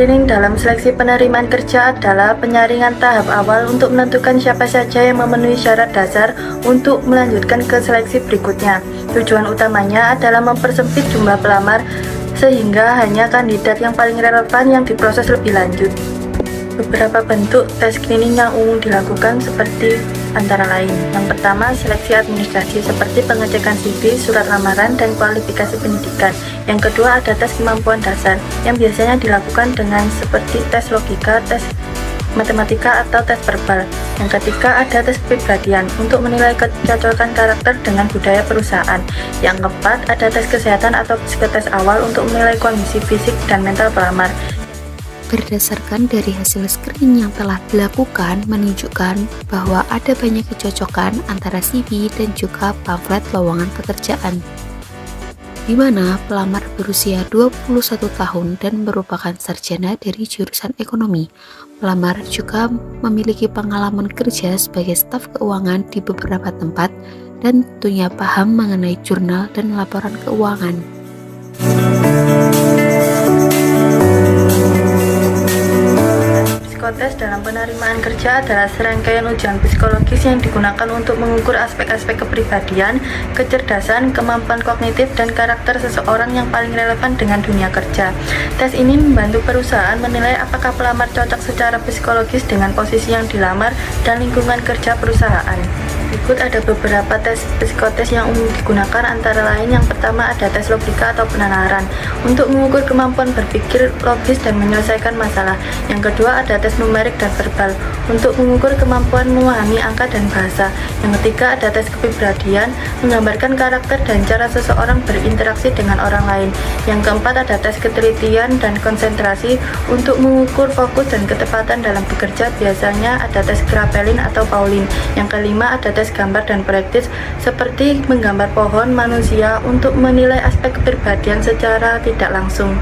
screening dalam seleksi penerimaan kerja adalah penyaringan tahap awal untuk menentukan siapa saja yang memenuhi syarat dasar untuk melanjutkan ke seleksi berikutnya. Tujuan utamanya adalah mempersempit jumlah pelamar sehingga hanya kandidat yang paling relevan yang diproses lebih lanjut. Beberapa bentuk tes screening yang umum dilakukan seperti antara lain: yang pertama, seleksi administrasi seperti pengecekan CV, surat lamaran, dan kualifikasi pendidikan. Yang kedua, ada tes kemampuan dasar yang biasanya dilakukan dengan seperti tes logika, tes matematika, atau tes verbal. Yang ketiga, ada tes kepribadian untuk menilai kecocokan karakter dengan budaya perusahaan. Yang keempat, ada tes kesehatan atau psikotes awal untuk menilai kondisi fisik dan mental pelamar. Berdasarkan dari hasil screening yang telah dilakukan menunjukkan bahwa ada banyak kecocokan antara CV dan juga pamflet lowongan pekerjaan, di mana pelamar berusia 21 tahun dan merupakan sarjana dari jurusan ekonomi. Pelamar juga memiliki pengalaman kerja sebagai staf keuangan di beberapa tempat dan tentunya paham mengenai jurnal dan laporan keuangan. Psikotes dalam penerimaan kerja adalah serangkaian ujian psikologis yang digunakan untuk mengukur aspek-aspek kepribadian, kecerdasan, kemampuan kognitif, dan karakter seseorang yang paling relevan dengan dunia kerja. Tes ini membantu perusahaan menilai apakah pelamar cocok secara psikologis dengan posisi yang dilamar dan lingkungan kerja perusahaan. Berikut ada beberapa tes psikotes yang umum digunakan, antara lain yang pertama ada tes logika atau penalaran untuk mengukur kemampuan berpikir logis dan menyelesaikan masalah. Yang kedua ada tes numerik dan verbal untuk mengukur kemampuan memahami angka dan bahasa. Yang ketiga ada tes kepribadian menggambarkan karakter dan cara seseorang berinteraksi dengan orang lain. Yang keempat ada tes ketelitian dan konsentrasi untuk mengukur fokus dan ketepatan dalam bekerja, biasanya ada tes Kraepelin atau Pauling. Yang kelima ada tes gambar dan praktis seperti menggambar pohon, manusia untuk menilai aspek kepribadian secara tidak langsung.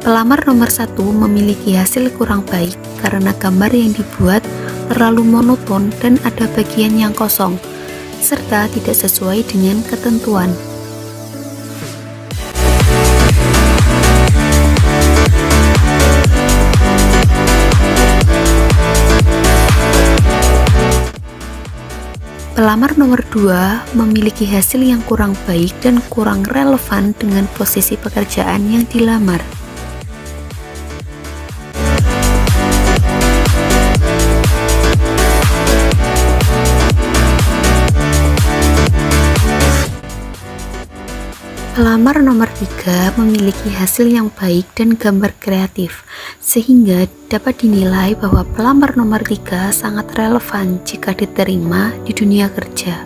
Pelamar nomor 1 memiliki hasil kurang baik karena gambar yang dibuat terlalu monoton dan ada bagian yang kosong, serta tidak sesuai dengan ketentuan. Pelamar nomor 2 memiliki hasil yang kurang baik dan kurang relevan dengan posisi pekerjaan yang dilamar. Pelamar nomor 3 memiliki hasil yang baik dan gambar kreatif, sehingga dapat dinilai bahwa pelamar nomor 3 sangat relevan jika diterima di dunia kerja.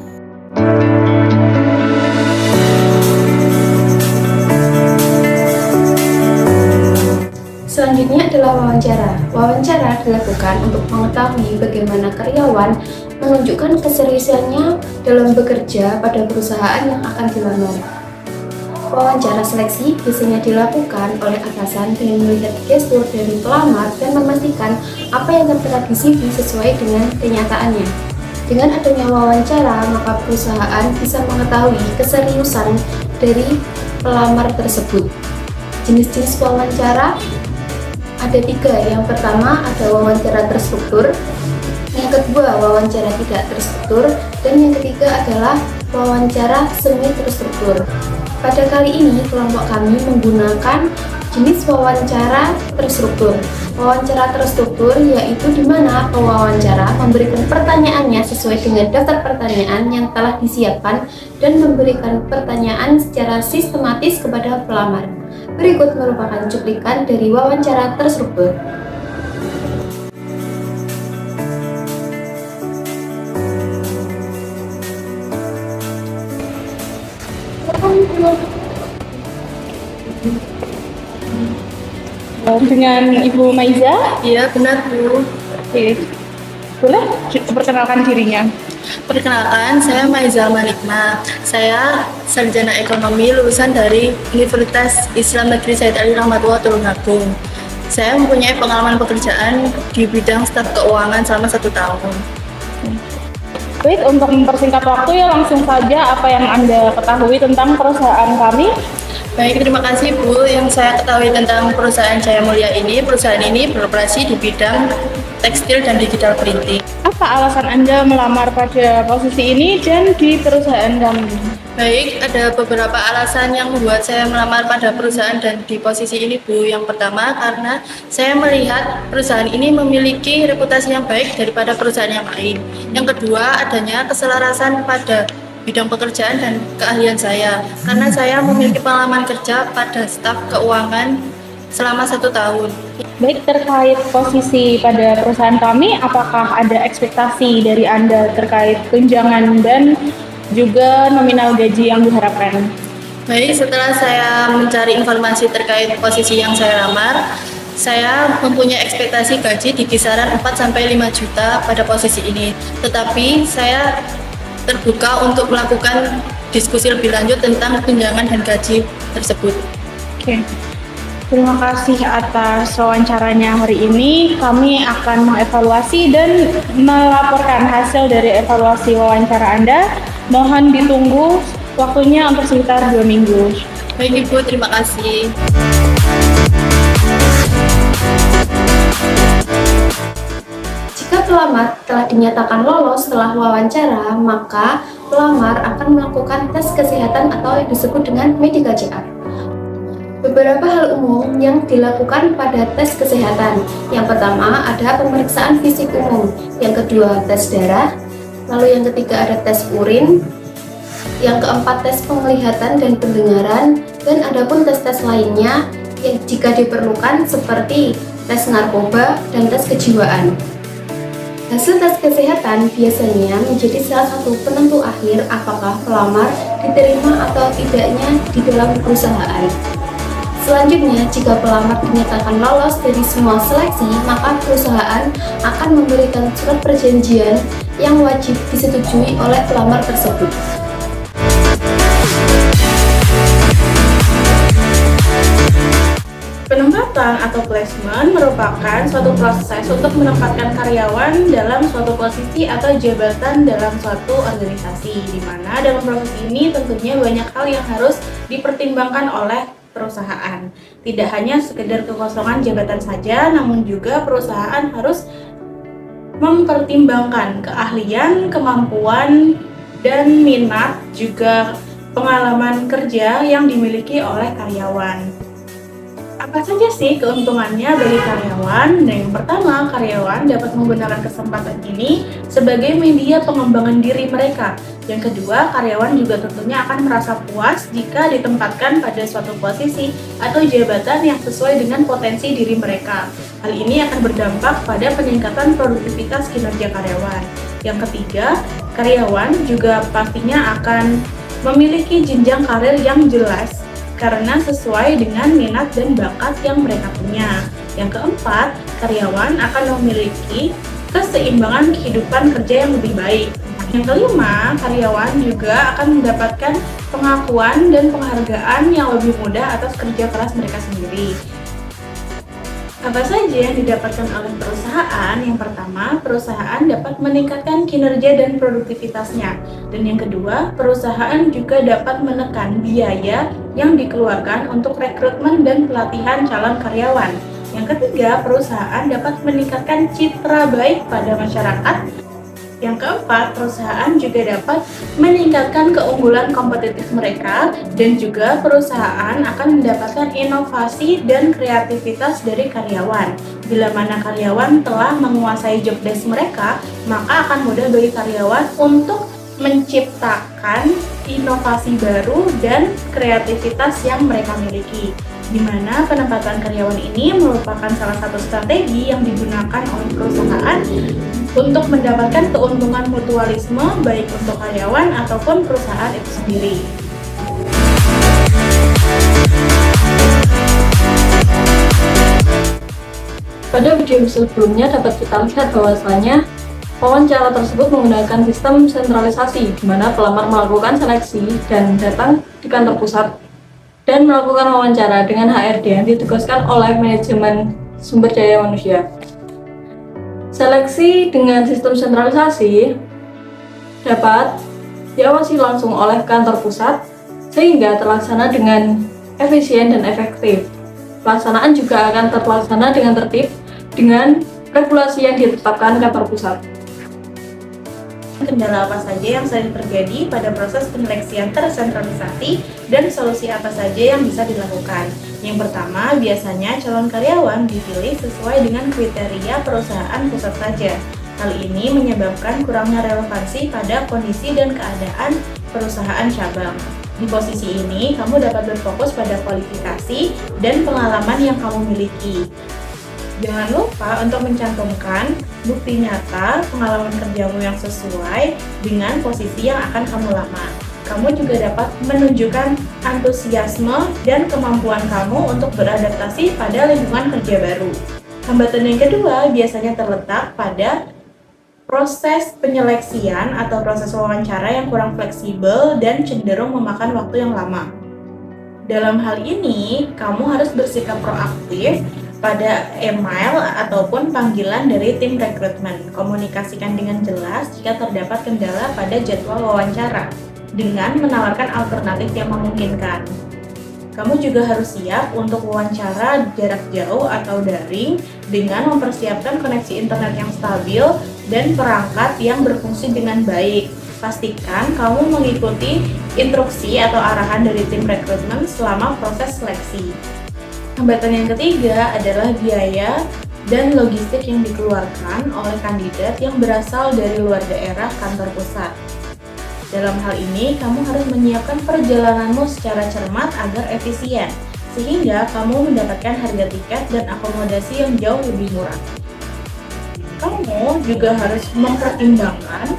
Selanjutnya adalah wawancara. Wawancara dilakukan untuk mengetahui bagaimana karyawan menunjukkan keseriusannya dalam bekerja pada perusahaan yang akan dilamar. Wawancara seleksi biasanya dilakukan oleh atasan dengan melihat gestur dari pelamar dan memastikan apa yang tertera di CV sesuai dengan kenyataannya. Dengan adanya wawancara, maka perusahaan bisa mengetahui keseriusan dari pelamar tersebut. Jenis-jenis wawancara ada 3. Yang pertama ada wawancara terstruktur, yang kedua wawancara tidak terstruktur, dan yang ketiga adalah wawancara semi terstruktur. Pada kali ini kelompok kami menggunakan jenis wawancara terstruktur. Wawancara terstruktur yaitu di mana pewawancara memberikan pertanyaannya sesuai dengan daftar pertanyaan yang telah disiapkan dan memberikan pertanyaan secara sistematis kepada pelamar. Berikut merupakan cuplikan dari wawancara terstruktur. Dengan Ibu Maiza? Iya, benar Bu. Oke. Boleh perkenalkan dirinya? Perkenalkan, saya Maiza Malikma. Saya sarjana ekonomi lulusan dari Universitas Islam Negeri Said Ali Rahmatullah Tulungagung. Saya mempunyai pengalaman pekerjaan di bidang staf keuangan selama 1 tahun. Baik, untuk mempersingkat waktu ya langsung saja apa yang Anda ketahui tentang perusahaan kami. Baik, terima kasih Bu. Yang saya ketahui tentang perusahaan Jaya Mulia ini, perusahaan ini beroperasi di bidang tekstil dan digital printing. Apa alasan Anda melamar pada posisi ini dan di perusahaan kami? Baik, ada beberapa alasan yang membuat saya melamar pada perusahaan dan di posisi ini, Bu. Yang pertama, karena saya melihat perusahaan ini memiliki reputasi yang baik daripada perusahaan yang lain. Yang kedua, adanya keselarasan pada bidang pekerjaan dan keahlian saya. Karena saya memiliki pengalaman kerja pada staf keuangan selama 1 tahun. Baik, terkait posisi pada perusahaan kami, apakah ada ekspektasi dari Anda terkait tunjangan dan juga nominal gaji yang diharapkan? Baik, setelah saya mencari informasi terkait posisi yang saya lamar, saya mempunyai ekspektasi gaji di kisaran 4-5 juta pada posisi ini. Tetapi saya terbuka untuk melakukan diskusi lebih lanjut tentang tunjangan dan gaji tersebut. Oke. Terima kasih atas wawancaranya hari ini. Kami akan mengevaluasi dan melaporkan hasil dari evaluasi wawancara Anda. Mohon ditunggu waktunya untuk sekitar 2 minggu. Baik Ibu, terima kasih. Jika pelamar telah dinyatakan lolos setelah wawancara, maka pelamar akan melakukan tes kesehatan atau yang disebut dengan medical check-up. Beberapa hal umum yang dilakukan pada tes kesehatan. Yang pertama ada pemeriksaan fisik umum, yang kedua tes darah, lalu yang ketiga ada tes urin, yang keempat tes penglihatan dan pendengaran, dan adapun tes-tes lainnya yang jika diperlukan seperti tes narkoba dan tes kejiwaan. Hasil tes kesehatan biasanya menjadi salah satu penentu akhir apakah pelamar diterima atau tidaknya di dalam perusahaan. Selanjutnya, jika pelamar dinyatakan lolos dari semua seleksi, maka perusahaan akan memberikan surat perjanjian yang wajib disetujui oleh pelamar tersebut. Penempatan atau placement merupakan suatu proses untuk menempatkan karyawan dalam suatu posisi atau jabatan dalam suatu organisasi, di mana dalam proses ini tentunya banyak hal yang harus dipertimbangkan oleh perusahaan. Tidak hanya sekedar kekosongan jabatan saja, namun juga perusahaan harus mempertimbangkan keahlian, kemampuan, dan minat, juga pengalaman kerja yang dimiliki oleh karyawan. Apa saja sih keuntungannya bagi karyawan? Nah, yang pertama, karyawan dapat menggunakan kesempatan ini sebagai media pengembangan diri mereka. Yang kedua, karyawan juga tentunya akan merasa puas jika ditempatkan pada suatu posisi atau jabatan yang sesuai dengan potensi diri mereka. Hal ini akan berdampak pada peningkatan produktivitas kinerja karyawan. Yang ketiga, karyawan juga pastinya akan memiliki jenjang karir yang jelas karena sesuai dengan minat dan bakat yang mereka punya. Yang keempat, karyawan akan memiliki keseimbangan kehidupan kerja yang lebih baik. Yang kelima, karyawan juga akan mendapatkan pengakuan dan penghargaan yang lebih mudah atas kerja keras mereka sendiri. Apa saja yang didapatkan oleh perusahaan? Yang pertama, perusahaan dapat meningkatkan kinerja dan produktivitasnya. Dan yang kedua, perusahaan juga dapat menekan biaya yang dikeluarkan untuk rekrutmen dan pelatihan calon karyawan. Yang ketiga, perusahaan dapat meningkatkan citra baik pada masyarakat. Yang keempat, perusahaan juga dapat meningkatkan keunggulan kompetitif mereka, dan juga perusahaan akan mendapatkan inovasi dan kreativitas dari karyawan. Bila mana karyawan telah menguasai job desk mereka, maka akan mudah bagi karyawan untuk menciptakan inovasi baru dan kreativitas yang mereka miliki. Di mana penempatan karyawan ini merupakan salah satu strategi yang digunakan oleh perusahaan untuk mendapatkan keuntungan mutualisme baik untuk karyawan ataupun perusahaan itu sendiri. Pada video sebelumnya dapat kita lihat bahwasanya wawancara tersebut menggunakan sistem sentralisasi, di mana pelamar melakukan seleksi dan datang di kantor pusat dan melakukan wawancara dengan HRD yang ditugaskan oleh manajemen sumber daya manusia. Seleksi dengan sistem sentralisasi dapat diawasi langsung oleh kantor pusat sehingga terlaksana dengan efisien dan efektif. Pelaksanaan juga akan terlaksana dengan tertib dengan regulasi yang ditetapkan kantor pusat. Kendala apa saja yang sering terjadi pada proses penyeleksian tersentralisasi dan solusi apa saja yang bisa dilakukan. Yang pertama, biasanya calon karyawan dipilih sesuai dengan kriteria perusahaan pusat saja. Hal ini menyebabkan kurangnya relevansi pada kondisi dan keadaan perusahaan cabang. Di posisi ini, kamu dapat berfokus pada kualifikasi dan pengalaman yang kamu miliki. Jangan lupa untuk mencantumkan bukti nyata pengalaman kerjamu yang sesuai dengan posisi yang akan kamu lamar. Kamu juga dapat menunjukkan antusiasme dan kemampuan kamu untuk beradaptasi pada lingkungan kerja baru. Hambatan yang kedua biasanya terletak pada proses penyeleksian atau proses wawancara yang kurang fleksibel dan cenderung memakan waktu yang lama. Dalam hal ini, kamu harus bersikap proaktif pada email ataupun panggilan dari tim rekrutmen. Komunikasikan dengan jelas jika terdapat kendala pada jadwal wawancara dengan menawarkan alternatif yang memungkinkan. Kamu juga harus siap untuk wawancara jarak jauh atau daring dengan mempersiapkan koneksi internet yang stabil dan perangkat yang berfungsi dengan baik. Pastikan kamu mengikuti instruksi atau arahan dari tim rekrutmen selama proses seleksi. Hambatan yang ketiga adalah biaya dan logistik yang dikeluarkan oleh kandidat yang berasal dari luar daerah kantor pusat. Dalam hal ini, kamu harus menyiapkan perjalananmu secara cermat agar efisien, sehingga kamu mendapatkan harga tiket dan akomodasi yang jauh lebih murah. Kamu juga harus mempertimbangkan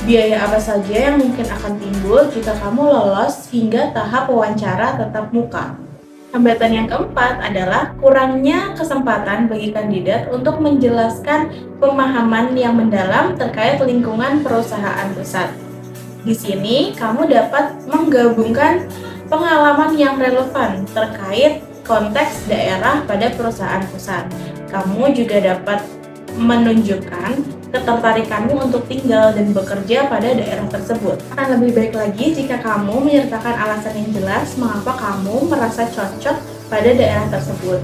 biaya apa saja yang mungkin akan timbul jika kamu lolos hingga tahap wawancara tatap muka. Hambatan yang keempat adalah kurangnya kesempatan bagi kandidat untuk menjelaskan pemahaman yang mendalam terkait lingkungan perusahaan pusat. Di sini, kamu dapat menggabungkan pengalaman yang relevan terkait konteks daerah pada perusahaan pusat. Kamu juga dapat menunjukkan ketertarikanmu untuk tinggal dan bekerja pada daerah tersebut. Akan lebih baik lagi jika kamu menyertakan alasan yang jelas mengapa kamu merasa cocok pada daerah tersebut.